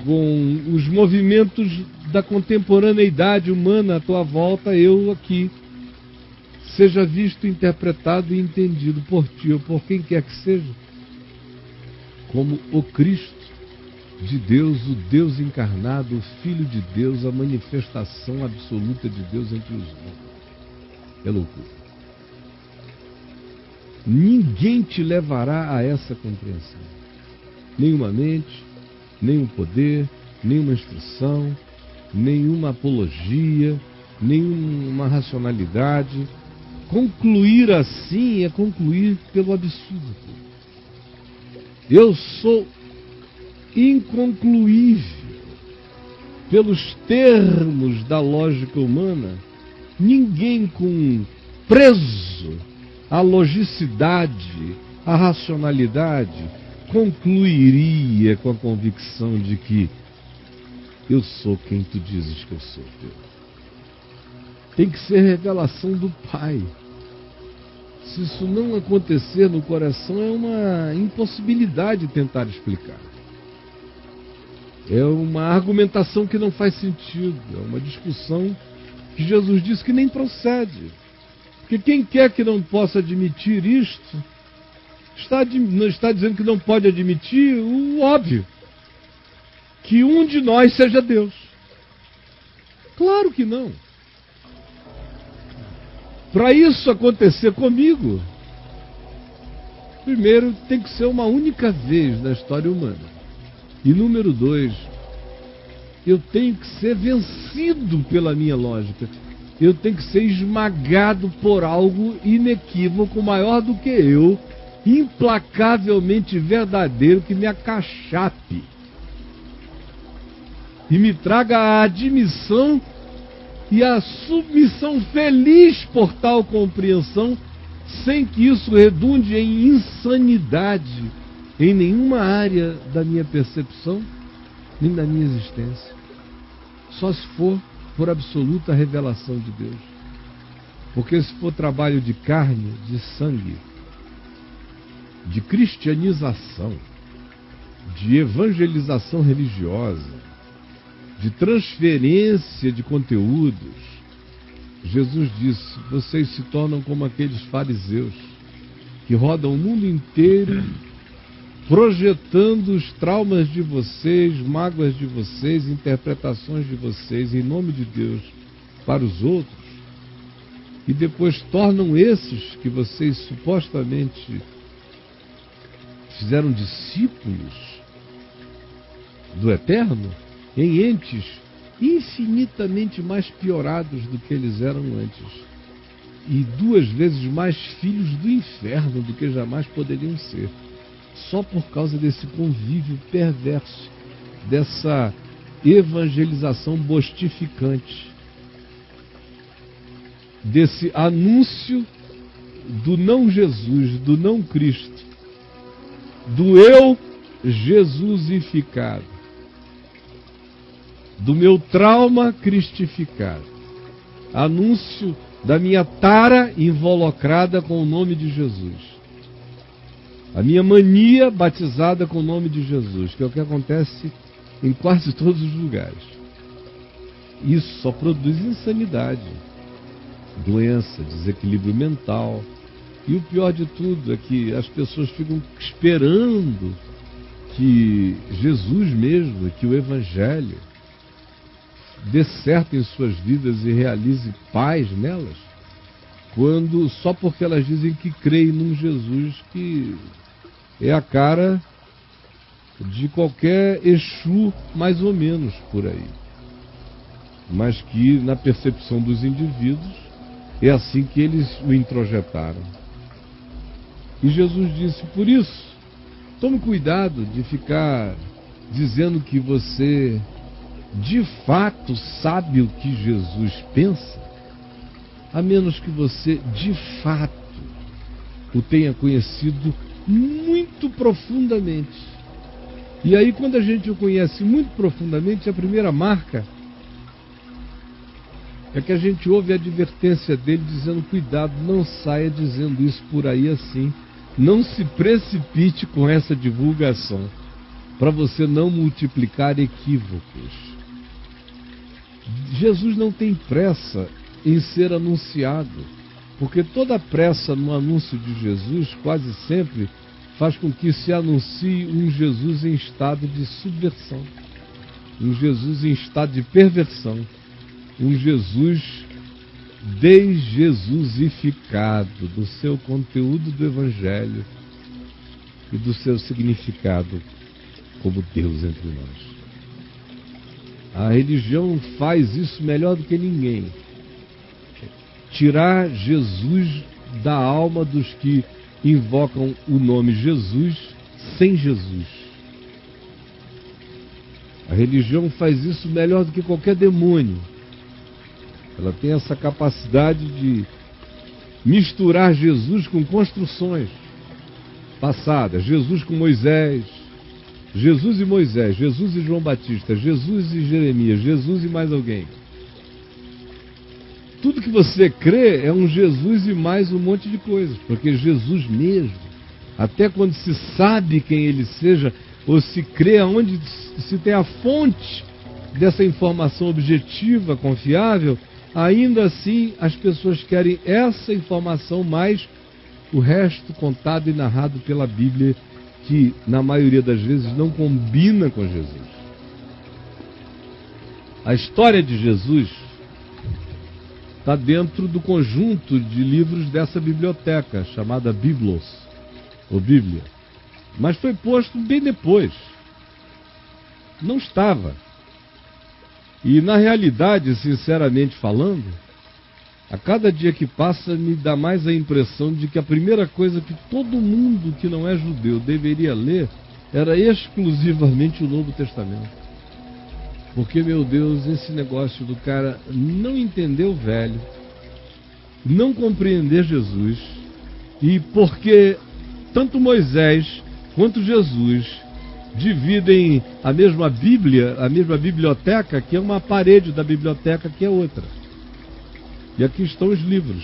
com os movimentos da contemporaneidade humana à tua volta, eu aqui, seja visto, interpretado e entendido por ti ou por quem quer que seja, como o Cristo de Deus, o Deus encarnado, o Filho de Deus, a manifestação absoluta de Deus entre os homens. É loucura. Ninguém te levará a essa compreensão. Nenhuma mente, nenhum poder, nenhuma instrução, nenhuma apologia, nenhuma racionalidade. Concluir assim é concluir pelo absurdo. Eu sou inconcluível. Pelos termos da lógica humana, ninguém preso à logicidade, à racionalidade, concluiria com a convicção de que eu sou quem tu dizes que eu sou. Tem que ser revelação do Pai. Se isso não acontecer no coração, é uma impossibilidade tentar explicar. É uma argumentação que não faz sentido. É uma discussão que Jesus disse que nem procede. Porque quem quer que não possa admitir isto, está dizendo que não pode admitir o óbvio. Que um de nós seja Deus. Claro que não. Para isso acontecer comigo, primeiro tem que ser uma única vez na história humana. E número 2, eu tenho que ser vencido pela minha lógica. Eu tenho que ser esmagado por algo inequívoco, maior do que eu, implacavelmente verdadeiro, que me acachape e me traga a admissão e a submissão feliz por tal compreensão, sem que isso redunde em insanidade em nenhuma área da minha percepção, nem da minha existência. Só se for por absoluta revelação de Deus. Porque se for trabalho de carne, de sangue, de cristianização, de evangelização religiosa, de transferência de conteúdos, Jesus disse: vocês se tornam como aqueles fariseus que rodam o mundo inteiro projetando os traumas de vocês, mágoas de vocês, interpretações de vocês em nome de Deus para os outros, e depois tornam esses que vocês supostamente fizeram discípulos do Eterno em entes infinitamente mais piorados do que eles eram antes, e 2 vezes mais filhos do inferno do que jamais poderiam ser, só por causa desse convívio perverso, dessa evangelização bostificante, desse anúncio do não Jesus, do não Cristo, do eu jesusificado, do meu trauma cristificado, anúncio da minha tara involucrada com o nome de Jesus, a minha mania batizada com o nome de Jesus, que é o que acontece em quase todos os lugares. Isso só produz insanidade, doença, desequilíbrio mental. E o pior de tudo é que as pessoas ficam esperando que Jesus mesmo, que o Evangelho dê certo em suas vidas e realize paz nelas, quando só porque elas dizem que creem num Jesus que é a cara de qualquer Exu, mais ou menos por aí, mas que na percepção dos indivíduos é assim que eles o introjetaram. E Jesus disse: por isso, tome cuidado de ficar dizendo que você de fato sabe o que Jesus pensa, a menos que você de fato o tenha conhecido muito profundamente. E aí, quando a gente o conhece muito profundamente, a primeira marca é que a gente ouve a advertência dele dizendo: cuidado, não saia dizendo isso por aí assim, não se precipite com essa divulgação. para você não multiplicar equívocos. Jesus não tem pressa em ser anunciado, porque toda pressa no anúncio de Jesus quase sempre faz com que se anuncie um Jesus em estado de subversão, um Jesus em estado de perversão, um Jesus desjesusificado do seu conteúdo do Evangelho e do seu significado como Deus entre nós. A religião faz isso melhor do que ninguém. Tirar Jesus da alma dos que invocam o nome Jesus sem Jesus. A religião faz isso melhor do que qualquer demônio. Ela tem essa capacidade de misturar Jesus com construções passadas. Jesus com Moisés, Jesus e Moisés, Jesus e João Batista, Jesus e Jeremias, Jesus e mais alguém. Tudo que você crê é um Jesus e mais um monte de coisas, porque Jesus mesmo, até quando se sabe quem ele seja, ou se crê aonde se tem a fonte dessa informação objetiva, confiável, ainda assim as pessoas querem essa informação mais o resto contado e narrado pela Bíblia, que na maioria das vezes não combina com Jesus. A história de Jesus está dentro do conjunto de livros dessa biblioteca, chamada Biblos, ou Bíblia. Mas foi posto bem depois. Não estava. E na realidade, sinceramente falando, a cada dia que passa me dá mais a impressão de que a primeira coisa que todo mundo que não é judeu deveria ler era exclusivamente o Novo Testamento. Porque, meu Deus, esse negócio do cara não entender o velho, não compreender Jesus, e porque tanto Moisés quanto Jesus dividem a mesma Bíblia, a mesma biblioteca, que é uma parede da biblioteca que é outra. E aqui estão os livros.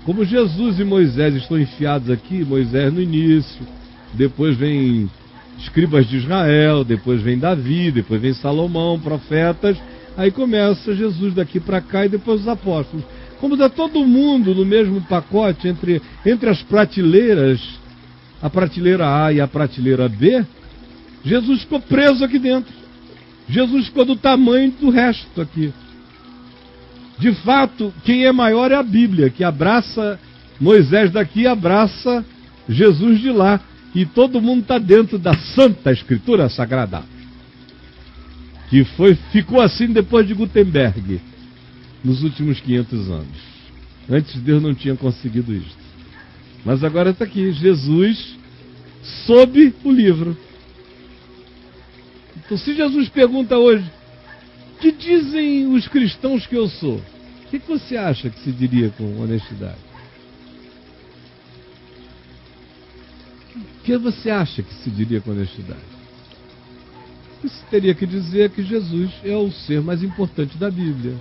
Como Jesus e Moisés estão enfiados aqui, Moisés no início, depois vem escribas de Israel, depois vem Davi, depois vem Salomão, profetas, aí começa Jesus daqui para cá e depois os apóstolos. Como está todo mundo no mesmo pacote, entre as prateleiras, a prateleira A e a prateleira B, Jesus ficou preso aqui dentro. Jesus ficou do tamanho do resto aqui. De fato, quem é maior é a Bíblia, que abraça Moisés daqui, abraça Jesus de lá. E todo mundo está dentro da Santa Escritura Sagrada. Que ficou assim depois de Gutenberg, nos últimos 500 anos. Antes Deus não tinha conseguido isso. Mas agora está aqui, Jesus sob o livro. Então, se Jesus pergunta hoje, que dizem os cristãos que eu sou? O que você acha que se diria com honestidade? O que você acha que se diria com honestidade? Você teria que dizer que Jesus é o ser mais importante da Bíblia.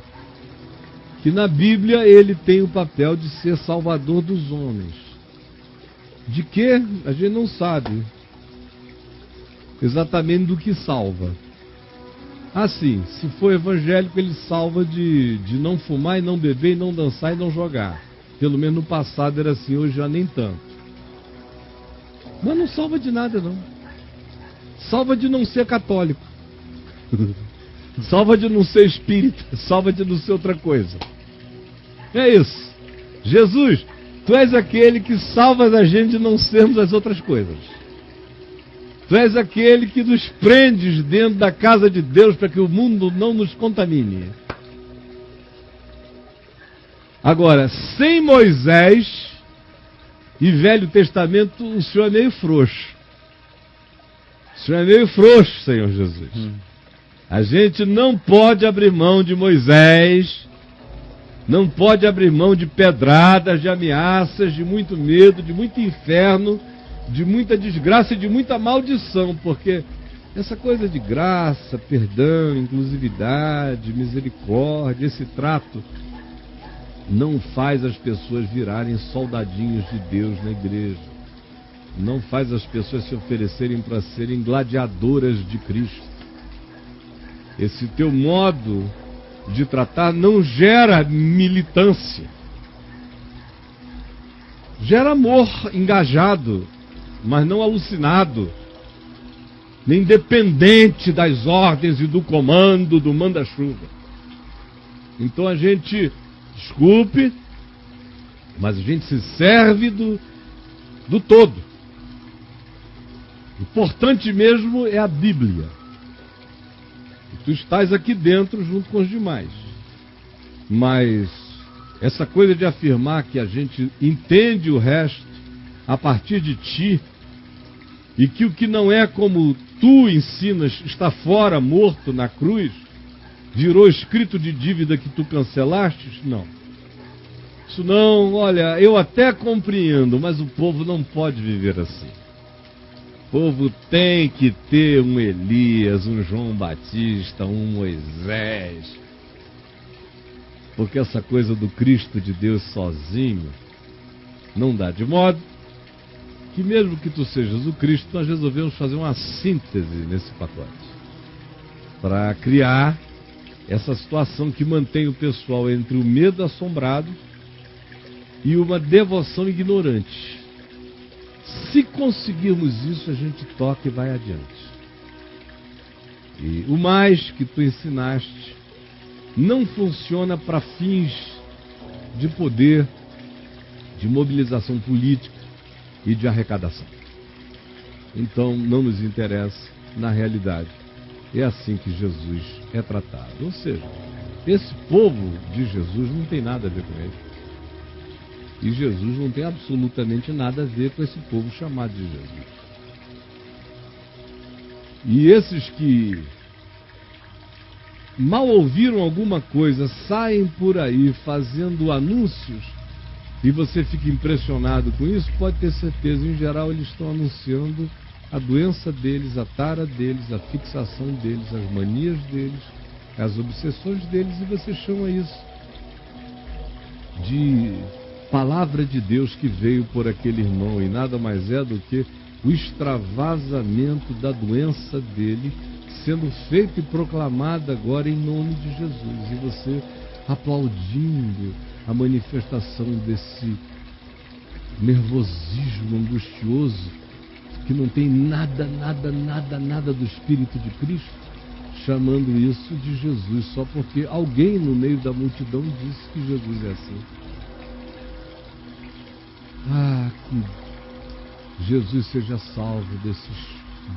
Que na Bíblia ele tem o papel de ser salvador dos homens. De que? A gente não sabe exatamente do que salva. Assim, se for evangélico, ele salva de não fumar e não beber e não dançar e não jogar. Pelo menos no passado era assim, hoje já nem tanto. Mas não salva de nada, não. Salva de não ser católico. Salva de não ser espírita. Salva de não ser outra coisa. É isso. Jesus, tu és aquele que salva a gente de não sermos as outras coisas. Tu és aquele que nos prendes dentro da casa de Deus para que o mundo não nos contamine. Agora, sem Moisés e Velho Testamento, o Senhor é meio frouxo. O Senhor é meio frouxo, Senhor Jesus. A gente não pode abrir mão de Moisés, não pode abrir mão de pedradas, de ameaças, de muito medo, de muito inferno, de muita desgraça e de muita maldição, porque essa coisa de graça, perdão, inclusividade, misericórdia, esse trato, não faz as pessoas virarem soldadinhos de Deus na igreja. não faz as pessoas se oferecerem para serem gladiadoras de Cristo. Esse teu modo de tratar não gera militância. Gera amor engajado, mas não alucinado, nem dependente das ordens e do comando do manda-chuva. Então a gente, desculpe, mas a gente se serve do todo. O importante mesmo é a Bíblia. E tu estás aqui dentro junto com os demais. Mas essa coisa de afirmar que a gente entende o resto a partir de ti, e que o que não é como tu ensinas está fora, morto na cruz, virou escrito de dívida que tu cancelaste? Não. Isso não, olha, eu até compreendo, mas o povo não pode viver assim. O povo tem que ter um Elias, um João Batista, um Moisés. Porque essa coisa do Cristo de Deus sozinho não dá. De modo que mesmo que tu sejas o Cristo, nós resolvemos fazer uma síntese nesse pacote, para criar essa situação que mantém o pessoal entre o medo assombrado e uma devoção ignorante. Se conseguirmos isso, a gente toca e vai adiante. E o mais que tu ensinaste não funciona para fins de poder, de mobilização política e de arrecadação. Então não nos interessa, na realidade. É assim que Jesus é tratado. Ou seja, esse povo de Jesus não tem nada a ver com ele. E Jesus não tem absolutamente nada a ver com esse povo chamado de Jesus. E esses que mal ouviram alguma coisa, saem por aí fazendo anúncios, e você fica impressionado com isso, pode ter certeza, em geral eles estão anunciando a doença deles, a tara deles, a fixação deles, as manias deles, as obsessões deles, e você chama isso de palavra de Deus que veio por aquele irmão, e nada mais é do que o extravasamento da doença dele sendo feita e proclamada agora em nome de Jesus, e você aplaudindo a manifestação desse nervosismo angustioso que não tem nada do Espírito de Cristo, chamando isso de Jesus só porque alguém no meio da multidão disse que Jesus é assim. Ah, que Jesus seja salvo desses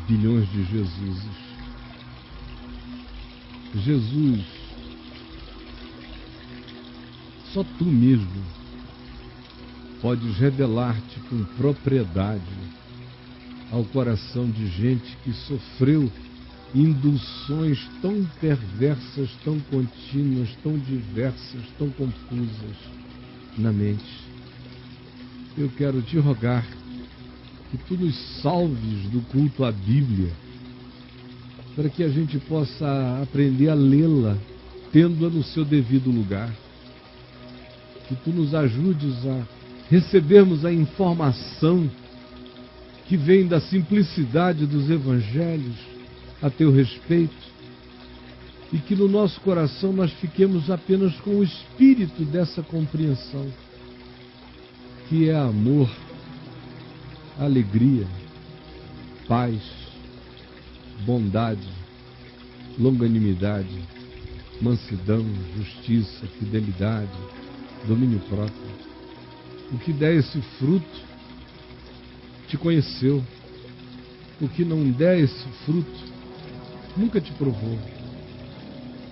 bilhões de Jesuses. Jesus, só tu mesmo podes revelar-te com propriedade ao coração de gente que sofreu induções tão perversas, tão contínuas, tão diversas, tão confusas na mente. Eu quero te rogar que tu nos salves do culto à Bíblia, para que a gente possa aprender a lê-la, tendo-a no seu devido lugar. Que tu nos ajudes a recebermos a informação que vem da simplicidade dos evangelhos a teu respeito, e que no nosso coração nós fiquemos apenas com o espírito dessa compreensão, que é amor, alegria, paz, bondade, longanimidade, mansidão, justiça, fidelidade, domínio próprio. O que der esse fruto te conheceu. O que não der esse fruto nunca te provou.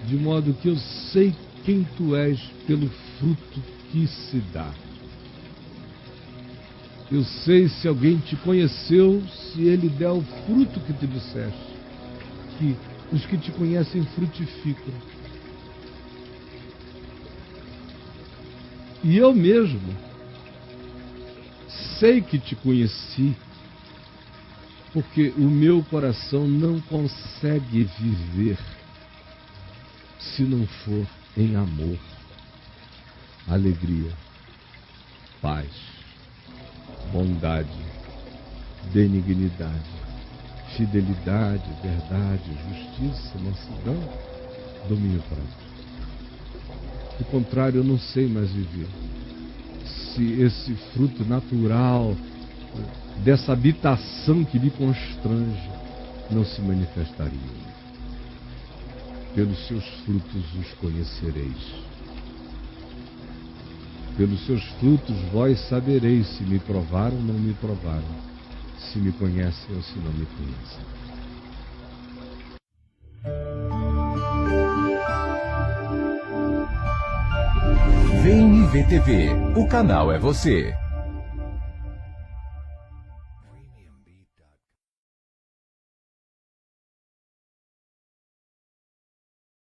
De modo que eu sei quem tu és pelo fruto que se dá. Eu sei se alguém te conheceu, se ele der o fruto que tu disseste, que os que te conhecem frutificam. E eu mesmo sei que te conheci, porque o meu coração não consegue viver se não for em amor, alegria, paz, bondade, benignidade, fidelidade, verdade, justiça, mansidão, domínio próprio. Do contrário, eu não sei mais viver. Se esse fruto natural dessa habitação que me constrange não se manifestaria. Pelos seus frutos os conhecereis. Pelos seus frutos vós sabereis se me provaram ou não me provaram, se me conhecem ou se não me conhecem. Vem IVTV, o canal é você.